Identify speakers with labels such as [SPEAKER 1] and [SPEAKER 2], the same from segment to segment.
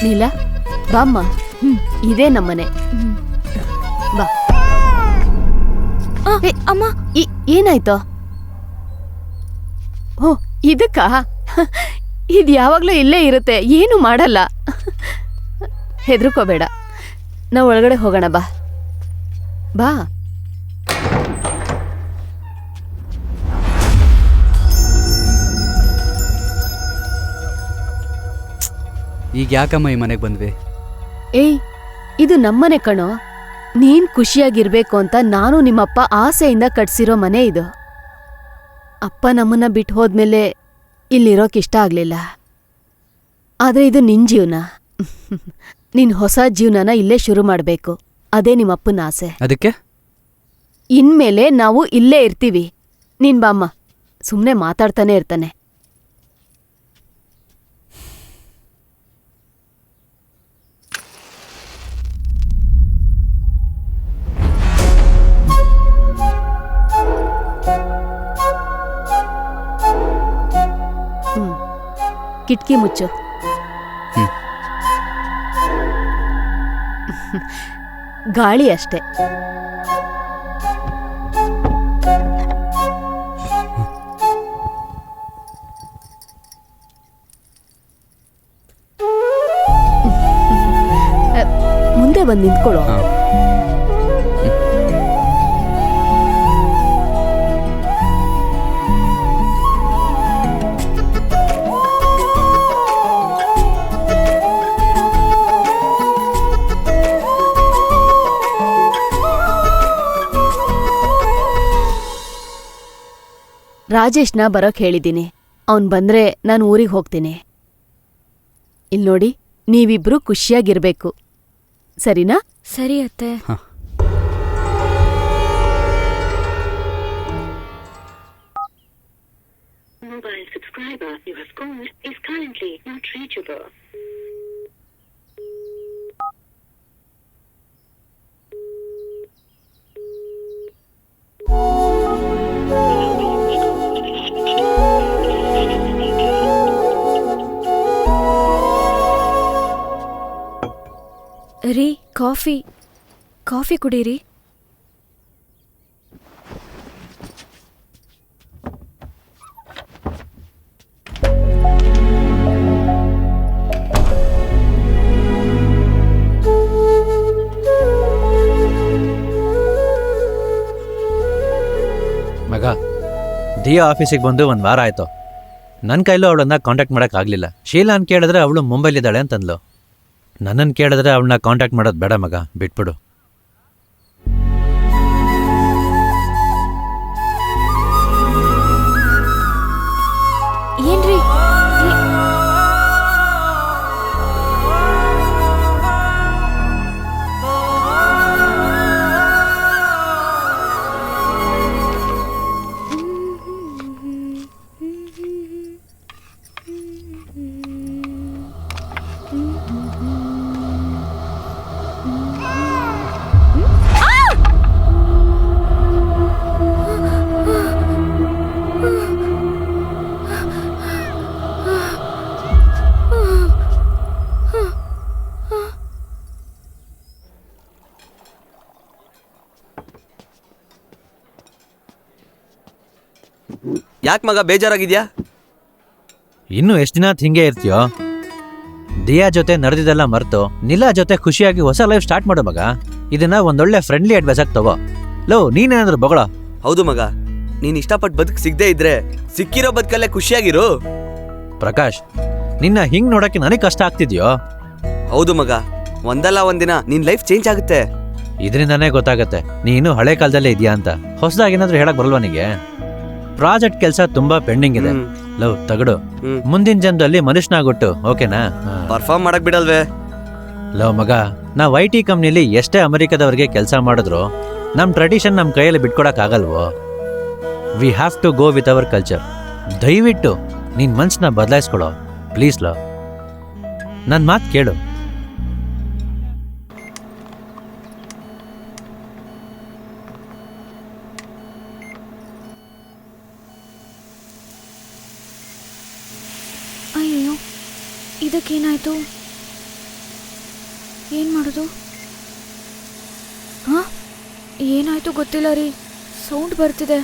[SPEAKER 1] ಲೀಲಾ ಬಾಮ್ಮ. ಇದೇ ನಮ್ಮನೆ. ಬಾ.
[SPEAKER 2] ಅಮ್ಮ
[SPEAKER 1] ಏನಾಯ್ತು? ಓ ಇದಕ್ಕ ಇದು ಯಾವಾಗ್ಲೂ ಇಲ್ಲೇ ಇರುತ್ತೆ, ಏನು ಮಾಡಲ್ಲ. ಹೆದರ್ಕೋಬೇಡ, ನಾವು ಒಳಗಡೆ ಹೋಗೋಣ. ಬಾ ಬಾ.
[SPEAKER 3] ಈಗ ಯಾಕಮ್ಮ ಈ ಮನೆಗೆ ಬಂದ್ವಿ?
[SPEAKER 1] ಏಯ್, ಇದು ನಮ್ಮನೆ ಕಣೋ. ನೀನ್ ಖುಷಿಯಾಗಿರ್ಬೇಕು ಅಂತ ನಾನು ನಿಮ್ಮಪ್ಪ ಆಸೆಯಿಂದ ಕಟ್ಸಿರೋ ಮನೆ ಇದು. ಅಪ್ಪ ನಮ್ಮನ್ನ ಬಿಟ್ಟು ಹೋದ್ಮೇಲೆ ಇಲ್ಲಿರೋಕಿಷ್ಟ ಆಗ್ಲಿಲ್ಲ. ಆದ್ರೆ ಇದು ನಿನ್ ಜೀವನ. ನಿನ್ ಹೊಸ ಜೀವನನ ಇಲ್ಲೇ ಶುರು ಮಾಡ್ಬೇಕು, ಅದೇ ನಿಮ್ಮಪ್ಪನ ಆಸೆ.
[SPEAKER 3] ಅದಕ್ಕೆ
[SPEAKER 1] ಇನ್ಮೇಲೆ ನಾವು ಇಲ್ಲೇ ಇರ್ತೀವಿ. ನೀನ್ ಬಾಮ್ಮ, ಸುಮ್ನೆ ಮಾತಾಡ್ತಾನೆ ಇರ್ತಾನೆ. ಕಿಟ್ಕಿ ಮುಚ್ಚು. ಗಾಳಿ ಅಷ್ಟೆ. ಮುಂದೆ ಬಂದು ನಿಂತ್ಕೊಳ್ಳೋ. ರಾಜೇಶ್ನ ಬರೋಕ್ ಹೇಳಿದ್ದೀನಿ. ಅವನ್ ಬಂದ್ರೆ ನಾನು ಊರಿಗೆ ಹೋಗ್ತೀನಿ. ಇಲ್ ನೋಡಿ, ನೀವಿಬ್ರು ಖುಷಿಯಾಗಿರ್ಬೇಕು, ಸರಿನಾ?
[SPEAKER 2] ಸರಿ ಅತ್ತೆ.
[SPEAKER 4] Mobile subscriber you have called is currently not reachable.
[SPEAKER 2] ರೀ, ಕಾಫಿ ಕುಡೀರಿ.
[SPEAKER 5] ಮಗ, ದಿಯಾ ಆಫೀಸಿಗೆ ಬಂದು ಒಂದು ವಾರ ಆಯ್ತು. ನನ್ನ ಕೈಲೂ ಅವಳನ್ನ ಕಾಂಟ್ಯಾಕ್ಟ್ ಮಾಡೋಕ್ಕಾಗಲಿಲ್ಲ. ಶೀಲಾನ್ ಕೇಳಿದ್ರೆ ಅವಳು ಮುಂಬೈಲಿದ್ದಾಳೆ ಅಂತಂದ್ಲು. ನನ್ನನ್ನು ಕೇಳಿದ್ರೆ ಅವಳನ್ನ ಕಾಂಟ್ಯಾಕ್ಟ್ ಮಾಡೋದು ಬೇಡ ಮಗ, ಬಿಟ್ಬಿಡು.
[SPEAKER 2] ಏನ್ರಿ?
[SPEAKER 6] ಯಾಕೆ ಮಗ ಬೇಜಾರಾಗಿದ್ಯಾ?
[SPEAKER 5] ಇನ್ನೂ ಎಷ್ಟು ದಿನ ಹಿಂಗೆ ಇರ್ತೀಯೋ? ದಿಯಾ ಜೊತೆ ನಡೆದಿದ್ದೆಲ್ಲ ಮರೆತು ನಿಲಾ ಜೊತೆ ಖುಷಿಯಾಗಿ ಹೊಸ ಲೈಫ್ ಸ್ಟಾರ್ಟ್ ಮಾಡೋ ಮಗ. ಇದನ್ನ ಒಂದೊಳ್ಳೆ ಫ್ರೆಂಡ್ಲಿ ಅಡ್ವೈಸ್ ಆಗಿ ತಗೋ. ಲೋ, ನೀನೇನಾದ್ರು ಬಗಳ?
[SPEAKER 6] ಹೌದು ಮಗ, ನೀನ್ ಇಷ್ಟಪಟ್ಟು ಬದುಕು ಸಿಗದೆ ಇದ್ರೆ ಸಿಕ್ಕಿರೋ ಬದುಕಲ್ಲೇ ಖುಷಿಯಾಗಿರು.
[SPEAKER 5] ಪ್ರಕಾಶ್, ನಿನ್ನ ಹಿಂಗ್ ನೋಡಕ್ಕೆ ನನಗೆ ಕಷ್ಟ ಆಗ್ತಿದ್ಯೋ?
[SPEAKER 6] ಹೌದು ಮಗ, ಒಂದಲ್ಲ ಒಂದಿನ ನಿನ್ ಲೈಫ್ ಚೇಂಜ್ ಆಗುತ್ತೆ.
[SPEAKER 5] ಇದರಿಂದಾನೇ ಗೊತ್ತಾಗತ್ತೆ ನೀನು ಹಳೆ ಕಾಲದಲ್ಲೇ ಇದೆಯಾ ಅಂತ. ಹೊಸದಾಗಿ ಏನಾದ್ರು ಹೇಳಕ್ ಬರಲ್ವಾ ನಿಗೆ? ಪ್ರಾಜೆಕ್ಟ್ ಕೆಲಸ ತುಂಬಾ ಪೆಂಡಿಂಗ್ ಇದೆ. ಲವ್ ತಗಡು, ಮುಂದಿನ ಜನ್ಮದಲ್ಲಿ ಮನುಷ್ಯನಾಗೊಟ್ಟು, ಓಕೆನಾ?
[SPEAKER 6] ಪರ್ಫಾರ್ಮ್ ಮಾಡಕ್ ಬಿಡಲ್ವೇ?
[SPEAKER 5] ಲವ್ ಮಗ, ನಾವು IT ಕಂಪ್ನಿಲಿ ಎಷ್ಟೇ ಅಮೆರಿಕದವ್ರಿಗೆ ಕೆಲಸ ಮಾಡಿದ್ರು ನಮ್ ಟ್ರೆಡಿಷನ್ ನಮ್ ಕೈಯಲ್ಲಿ ಬಿಟ್ಕೊಡಕ್ ಆಗಲ್ವೋ? We have to go with our culture. ದಯವಿಟ್ಟು ನಿನ್ ಮನ್ಸನ್ನ ಬದಲಾಯಿಸ್ಕೊಳೋ ಪ್ಲೀಸ್. ಲವ್, ನನ್ ಮಾತು ಕೇಳು.
[SPEAKER 2] ಅಯ್ಯೋ, ಇದಕ್ಕೇನಾಯ್ತು? ಏನು ಮಾಡೋದು? ಹಾಂ, ಏನಾಯ್ತು ಗೊತ್ತಿಲ್ಲ ರೀ, ಸೌಂಡ್ ಬರ್ತಿದೆ.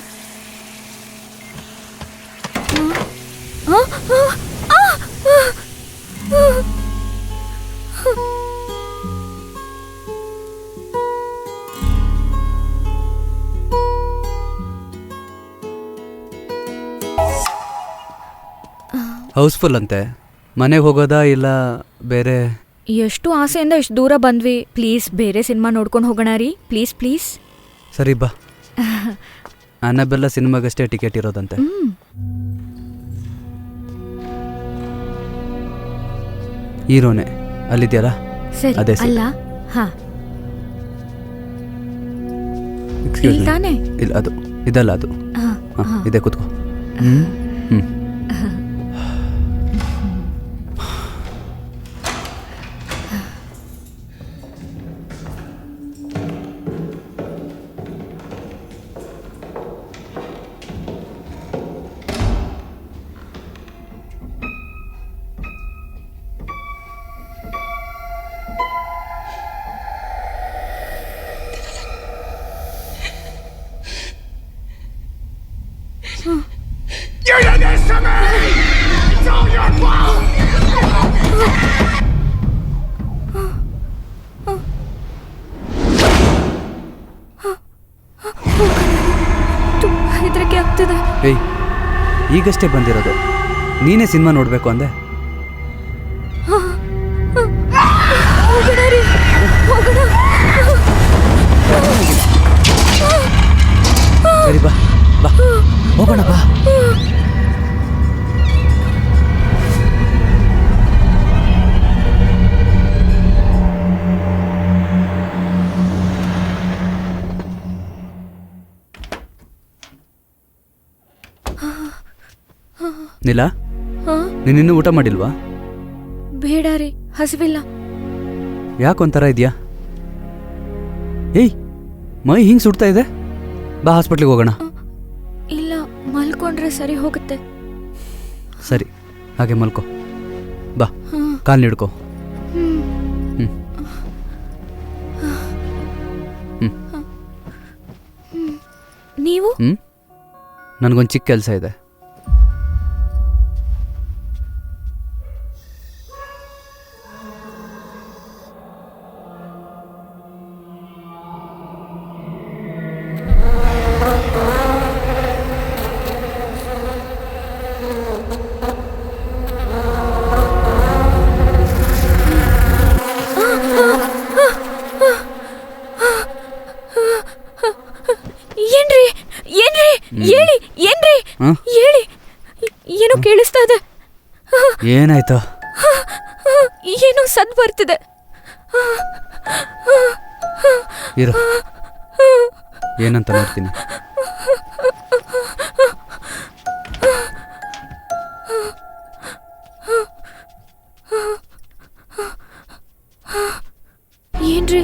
[SPEAKER 3] ಹೌಸ್ಫುಲ್ ಅಂತೆ. ಮನೆಗೆ ಹೋಗೋದಾ ಇಲ್ಲ ಬೇರೆ?
[SPEAKER 2] ಎಷ್ಟು ಆಸೆಯಿಂದ ಇಷ್ಟು ದೂರ ಬಂದ್ವಿ. ಪ್ಲೀಸ್ ಬೇರೆ ಸಿನಿಮಾ ನೋಡ್ಕೊಂಡು ಹೋಗೋಣ ರೀ, ಪ್ಲೀಸ್ ಪ್ಲೀಸ್.
[SPEAKER 3] ಸರಿ ಬಾ. ಅನ್ನಬೆಲ್ಲ ಸಿನಿಮಾಗಷ್ಟೇ ಟಿಕೆಟ್ ಇರೋದಂತೆ. ಹೀರೋನೆ ಅಲ್ಲಿದೆಯಲ್ಲ,
[SPEAKER 2] ಸರಿ
[SPEAKER 3] ಅದೇ ಸರಿ.
[SPEAKER 2] ಅಲ್ಲ? ಹಾ,
[SPEAKER 3] ಎಕ್ಸ್ಕ್ಯೂಸ್
[SPEAKER 2] ಇಲ್ಲಿ
[SPEAKER 3] ಮೀ.
[SPEAKER 2] ತಾನೇ?
[SPEAKER 3] ಇಲ್ಲ, ಅದು ಇದಲ್ಲ, ಅದು
[SPEAKER 2] ಹಾ,
[SPEAKER 3] ಹಾಂ, ಇದೆ, ಕೂತ್ಕೋ. ಹ್ಞೂ ಹ್ಞೂ.
[SPEAKER 2] ತುಂಬ ಹೆದರಿಕೆ ಆಗ್ತಿದೆ.
[SPEAKER 3] ಏಯ್, ಈಗಷ್ಟೇ ಬಂದಿರೋದು, ನೀನೇ ಸಿನಿಮಾ ನೋಡಬೇಕು ಅಂದೆ.
[SPEAKER 2] ಹೋಗೋಣ ರೀ, ಹೋಗೋಣ.
[SPEAKER 3] ಸರಿ ಬಾ ಬಾ, ಹೋಗೋಣ ಬಾ. ನೀಲಾ,
[SPEAKER 2] ಹಾಂ,
[SPEAKER 3] ನೀನಿನ್ನೂ ಊಟ ಮಾಡಿಲ್ವಾ?
[SPEAKER 2] ಬೇಡ ರೀ, ಹಸಿವಿಲ್ಲ.
[SPEAKER 3] ಯಾಕೊಂಥರ ಇದೆಯಾ? ಏಯ್, ಮೈ ಹಿಂಗೆ ಸುಡ್ತಾ ಇದೆ. ಬಾ, ಹಾಸ್ಪಿಟ್ಲಿಗೆ ಹೋಗೋಣ.
[SPEAKER 2] ಇಲ್ಲ, ಮಲ್ಕೊಂಡ್ರೆ ಸರಿ ಹೋಗುತ್ತೆ.
[SPEAKER 3] ಸರಿ, ಹಾಗೆ ಮಲ್ಕೋ. ಬಾ,
[SPEAKER 2] ಹಾಂ.
[SPEAKER 3] ಕಾಲು ಹಿಡ್ಕೋ.
[SPEAKER 2] ಹ್ಮ್.
[SPEAKER 3] ಹ್ಞೂ ಹ್ಞೂ
[SPEAKER 2] ನೀವು?
[SPEAKER 3] ಹ್ಞೂ ನನಗೊಂದು ಚಿಕ್ಕ ಕೆಲಸ ಇದೆ.
[SPEAKER 2] ಏನ್ರಿ ಏನ್ರಿ ಹೇಳಿ, ಏನ್ರಿ
[SPEAKER 3] ಹಾಂ?
[SPEAKER 2] ಹೇಳಿ. ಏನೋ ಕೇಳಿಸ್ತಾ ಇದೆ.
[SPEAKER 3] ಏನಾಯ್ತು?
[SPEAKER 2] ಏನೋ ಸದ್ ಬರ್ತಿದೆ.
[SPEAKER 3] ಇರು, ಏನಂತ ನೋಡ್ತೀನಿ.
[SPEAKER 2] ಏನ್ರಿ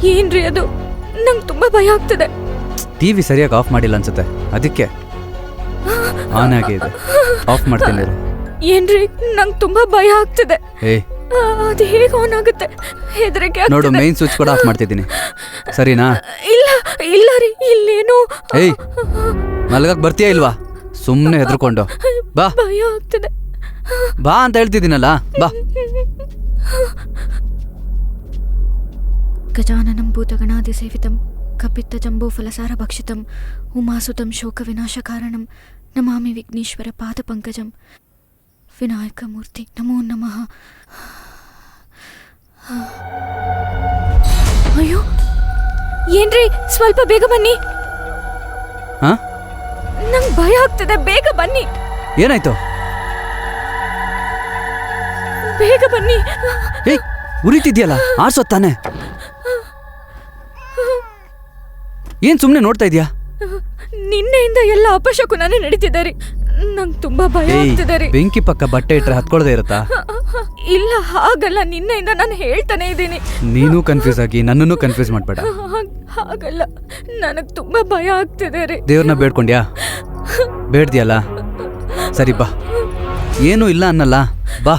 [SPEAKER 2] ಏನ್ರಿ ಅದು? ನಂಗೆ ತುಂಬಾ ಭಯ ಆಗ್ತಿದೆ.
[SPEAKER 3] ಟಿವಿ ಸರಿಯಾಗಿ ಆಫ್ ಮಾಡಿಲ್ಲ ಅನ್ಸುತ್ತೆ, ಅದಕ್ಕೆ ಆನ್ ಆಗಿ ಇದೆ. ಆಫ್ ಮಾಡ್ತೀನಿ ಇರು.
[SPEAKER 2] ಏನ್ರಿ, ನಂಗೆ ತುಂಬಾ ಭಯ ಆಗ್ತಿದೆ.
[SPEAKER 3] ಏಯ್,
[SPEAKER 2] ಅದು ಹೇಗೆ ಆನ್ ಆಗುತ್ತೆ? ಹೆದರಿಕೆ
[SPEAKER 3] ನೋಡು,
[SPEAKER 2] ಆಗ್ತಿದೆ.
[SPEAKER 3] ಮೈನ್ ಸ್ವಿಚ್ ಕೂಡ ಆಫ್ ಮಾಡ್ತಿದ್ದೀನಿ. ಸರಿನಾ?
[SPEAKER 2] ಇಲ್ಲ ಇಲ್ಲ ರೀ, ಇಲ್ಲೇನು
[SPEAKER 3] ಏಯ್, ಮಲ್ಗಕ್ ಬರ್ತೀಯಾ ಇಲ್ವಾ? ಸುಮ್ಮನೆ ಹೆದರ್ಕೊಂಡು ಬಾ.
[SPEAKER 2] ಭಯ ಆಗ್ತಿದೆ.
[SPEAKER 3] ಬಾ ಅಂತ ಹೇಳ್ತಿದ್ದೀನಲ್ಲ, ಬಾ.
[SPEAKER 2] ಗಜಾನನಂ ಭೂತಗಣಾದಿಸೇವಿತಂ ಕಪಿತ್ತಜಂಬೂಫಲಸಾರ ಭಕ್ಷಿತಂ ಉಮಾಸುತಂ ಶೋಕವಿನಾಶಕಾರಣಂ ನಮಾಮಿ ವಿಘ್ನೇಶ್ವರ ಪಾದಪಂಕಜಂ. ವಿನಾಯಕ ಮೂರ್ತಿ ನಮೋ ನಮಃ. ಅಯ್ಯೋ, ಏನ್ರಿ, ಸ್ವಲ್ಪ ಬೇಗ ಬನ್ನಿ.
[SPEAKER 3] ಹಾ,
[SPEAKER 2] ನಂಗೆ ಭಯ ಆಗ್ತಿದೆ, ಬೇಗ ಬನ್ನಿ.
[SPEAKER 3] ಏನಾಯ್ತು?
[SPEAKER 2] ಬೇಗ ಬನ್ನಿ.
[SPEAKER 3] ಏಯ್, ಉರಿತಿದ್ಯಲ್ಲ, ಆರ್ಸೋತ್ತಾನೆ. ಏನ್ ಸುಮ್ಮನೆ ನೋಡ್ತಾ ಇದೀಯಾ?
[SPEAKER 2] ನಿನ್ನೆಯಿಂದ ಎಲ್ಲ ಅಪಶಕುನಾನೇ ನಡೀತಿದೆ ರೀ. ನಂಗೆ ತುಂಬಾ ಭಯ
[SPEAKER 3] ಏಯ್,
[SPEAKER 2] ಆಗ್ತಿದೆ ರೀ.
[SPEAKER 3] ಬೆಂಕಿ ಪಕ್ಕ ಬಟ್ಟೆ ಇಟ್ರೆ ಹತ್ಕೊಳ್ದೇ ಇರುತ್ತಾ?
[SPEAKER 2] ಇಲ್ಲ, ಹಾಗಲ್ಲ, ನಿನ್ನೆಯಿಂದ ನಾನು ಹೇಳ್ತಾನೆ ಇದ್ದೀನಿ.
[SPEAKER 3] ನೀನು ಕನ್ಫ್ಯೂಸ್ ಆಗಿ ನನ್ನನ್ನು ಕನ್ಫ್ಯೂಸ್ ಮಾಡ್ಬೇಡ.
[SPEAKER 2] ಹಾಗಲ್ಲ, ನನಗೆ ತುಂಬಾ ಭಯ ಆಗ್ತಿದೆ ರೀ.
[SPEAKER 3] ದೇವ್ರನ್ನ ಬೇಡ್ಕೊಂಡ್ಯಾ? ಬೇಡ್ದ್ಯಲ್ಲ, ಸರಿ ಬಾ. ಏನೂ ಇಲ್ಲ ಅನ್ನಲ್ಲ, ಬಾ.